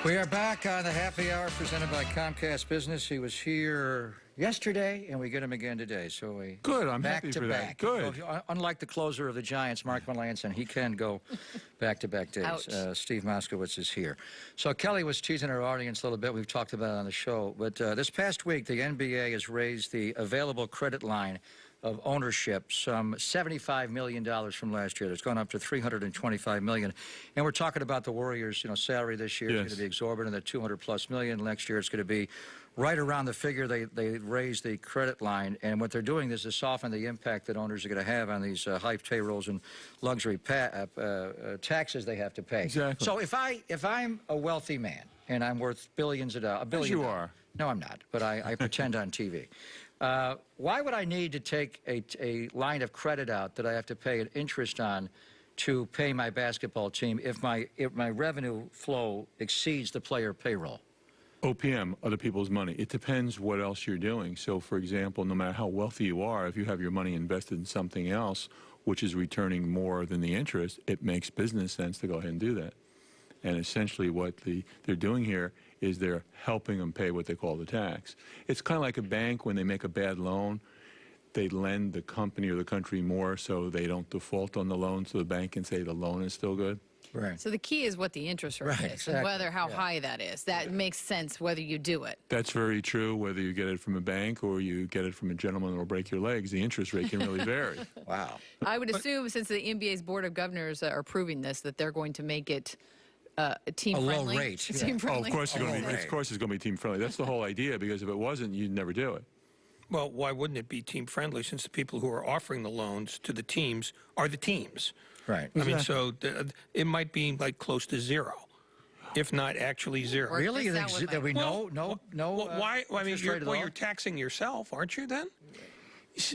We are back on the happy hour presented by Comcast Business. He was here yesterday, and we get him again today. So we good. I'm happy for that. Good. So, unlike the closer of the Giants, Mark Melanson, he can go back-to-back days. Steve Moskowitz is here. So Kelly was teasing our audience a little bit. We've talked about it on the show. But this past week, the NBA has raised the available credit line of ownership, some $75 million from last year. It's gone up to $325 million. And we're talking about the Warriors, salary this year is going to be exorbitant at $200+ million. Next year it's going to be right around the figure they raised the credit line. And what they're doing is to soften the impact that owners are going to have on these high payrolls and luxury taxes they have to pay. Exactly. So if I'm a wealthy man and I'm worth billions of dollars, As you are. No, I'm not, but I pretend on TV. Why would I need to take a line of credit out that I have to pay an interest on to pay my basketball team if my revenue flow exceeds the player payroll? OPM, other people's money. It depends what else you're doing. So, for example, no matter how wealthy you are, if you have your money invested in something else, which is returning more than the interest, it makes business sense to go ahead and do that. And essentially what they're doing here is they're helping them pay what they call the tax. It's kind of like a bank when they make a bad loan. They lend the company or the country more so they don't default on the loan, so the bank can say the loan is still good. Right. So the key is what the interest rate is, exactly. and whether how high that is. That makes sense whether you do it. That's very true. Whether you get it from a bank or you get it from a gentleman that will break your legs, the interest rate can really vary. Wow. I would assume, since the NBA's Board of Governors are approving this, that they're going to make it team-friendly. A low rate. Team-friendly. Oh, of course it's going to be team-friendly. That's the whole idea, because if it wasn't, you'd never do it. Well, why wouldn't it be team-friendly, since the people who are offering the loans to the teams are the teams? Right. I mean, so it might be like close to zero, if not actually zero. Really? That we know? No. Why? I mean, you're taxing yourself, aren't you, then?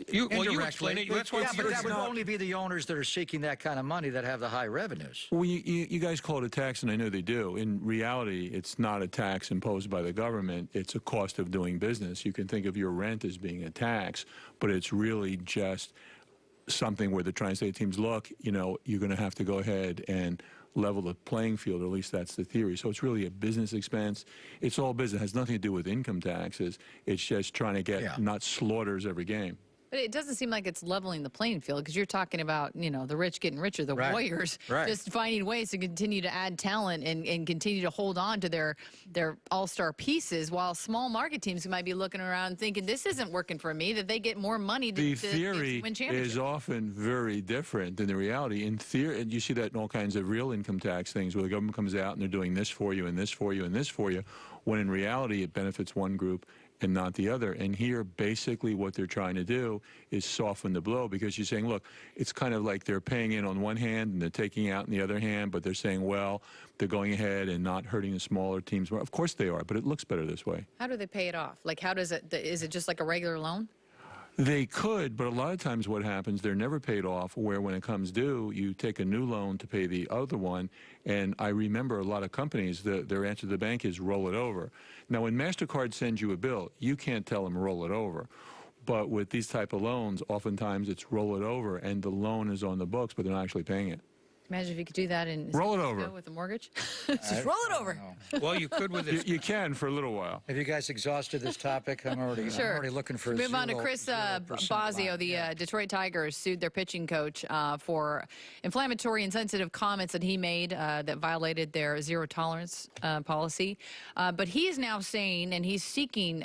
You explain it. That's why but that would only be the owners that are seeking that kind of money that have the high revenues. Well, you guys call it a tax, and I know they do. In reality, it's not a tax imposed by the government. It's a cost of doing business. You can think of your rent as being a tax, but it's really just something where they're trying to say to teams, look, you're going to have to go ahead and level the playing field, or at least that's the theory. So it's really a business expense. It's all business. It has nothing to do with income taxes. It's just trying to get not slaughters every game. But it doesn't seem like it's leveling the playing field, because you're talking about, the rich getting richer, the Warriors just finding ways to continue to add talent and continue to hold on to their all-star pieces, while small market teams might be looking around thinking, this isn't working for me, that they get more money to win championships. The theory is often very different than the reality. In theory, and you see that in all kinds of real income tax things, where the government comes out and they're doing this for you and this for you and this for you, when in reality it benefits one group and not the other. And here, basically what they're trying to do is soften the blow, because you're saying, look, it's kind of like they're paying in on one hand and they're taking out on the other hand, but they're saying, well, they're going ahead and not hurting the smaller teams more. Of course they are, but it looks better this way. How do they pay it off? Like, how does it, is it just like a regular loan? They could, but a lot of times what happens, they're never paid off, where when it comes due, you take a new loan to pay the other one. And I remember a lot of companies, their answer to the bank is roll it over. Now, when MasterCard sends you a bill, you can't tell them roll it over. But with these type of loans, oftentimes it's roll it over, and the loan is on the books, but they're not actually paying it. Imagine if you could do that in roll it over with a mortgage. Just roll it over. Well, you could with it. You can for a for a little while. Have you guys exhausted this topic? I'm already looking for. Move on to Chris Bosio. The Detroit Tigers sued their pitching coach for inflammatory, insensitive comments that he made that violated their zero tolerance policy. But he is now saying, and he's seeking,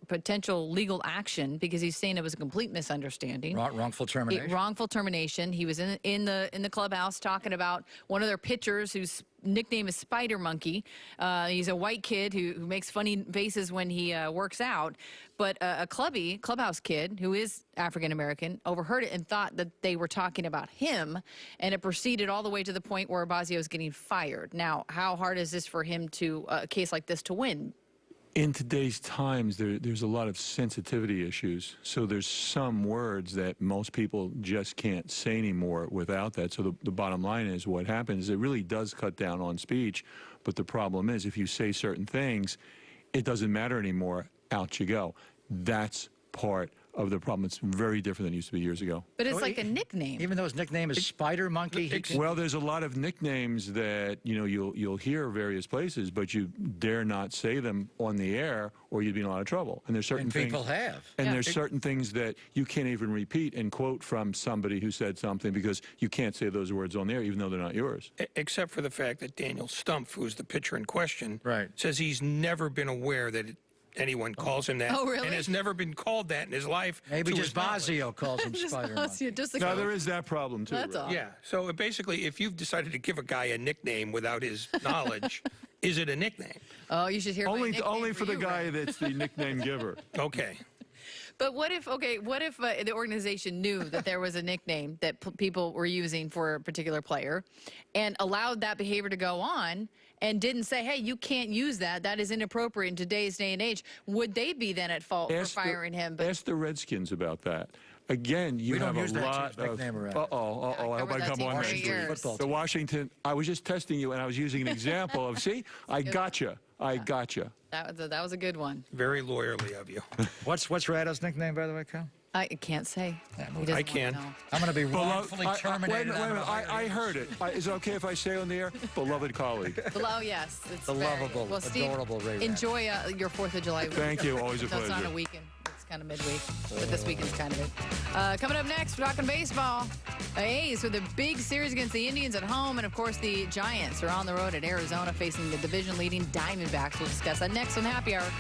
potential legal action, because he's saying it was a complete misunderstanding. Wrongful termination. Wrongful termination. He was in the clubhouse talking about one of their pitchers whose nickname is Spider Monkey. He's a white kid who makes funny faces when he works out. But a clubhouse kid who is African-American overheard it and thought that they were talking about him, and it proceeded all the way to the point where Bosio is getting fired. Now, how hard is this for him to, a case like this, to win? In today's times, there's a lot of sensitivity issues. So there's some words that most people just can't say anymore without that. So the bottom line is, what happens is it really does cut down on speech. But the problem is, if you say certain things, it doesn't matter anymore. Out you go. That's part of the problem. It's very different than it used to be years ago. But it's like a nickname. Even though his nickname is Spider Monkey. Well, there's a lot of nicknames that you'll hear various places, but you dare not say them on the air, or you'd be in a lot of trouble. And there's certain things people have. And there's certain things that you can't even repeat and quote from somebody who said something because you can't say those words on there, even though they're not yours. Except for the fact that Daniel Stumpf, who's the pitcher in question, Right. says he's never been aware that anyone calls him that. Oh, really? And has never been called that in his life. Maybe to just his knowledge. Bosio calls him Just Spider Bosio, Monkey. just the Now, coach. there is that problem, too. That's Rick. all. Yeah. So basically, if you've decided to give a guy a nickname without his knowledge, is it a nickname? Oh, you should hear my nickname Only for the you, guy Ray. that's the nickname giver. Okay. But what if the organization knew that there was a nickname that people were using for a particular player and allowed that behavior to go on and didn't say, hey, you can't use that. That is inappropriate in today's day and age. Would they be then at fault for firing him? But Ask the Redskins about that. Again, you We don't have use a that lot team's nickname of... around. Uh-oh, I hope I come on for next years. week. Football The team. Washington, I was just testing you, and I was using an example of, see, I gotcha. that was a good one. Very lawyerly of you. What's Rado's nickname, by the way, Cal? I can't say. He doesn't I wanna can. know. I'm going to be wrongfully Wait a terminated. minute, I heard it. Is it okay if I say on the air? Beloved colleague. Oh, yes. It's The very, lovable, well, Steve, adorable Ray. enjoy your 4th of July week. Thank you. Always a No, it's not a pleasure. weekend. It's kind of midweek. But this weekend's kind of it. Coming up next, we're talking baseball. The A's with a big series against the Indians at home. And, of course, the Giants are on the road at Arizona facing the division-leading Diamondbacks. We'll discuss that next on Happy Hour.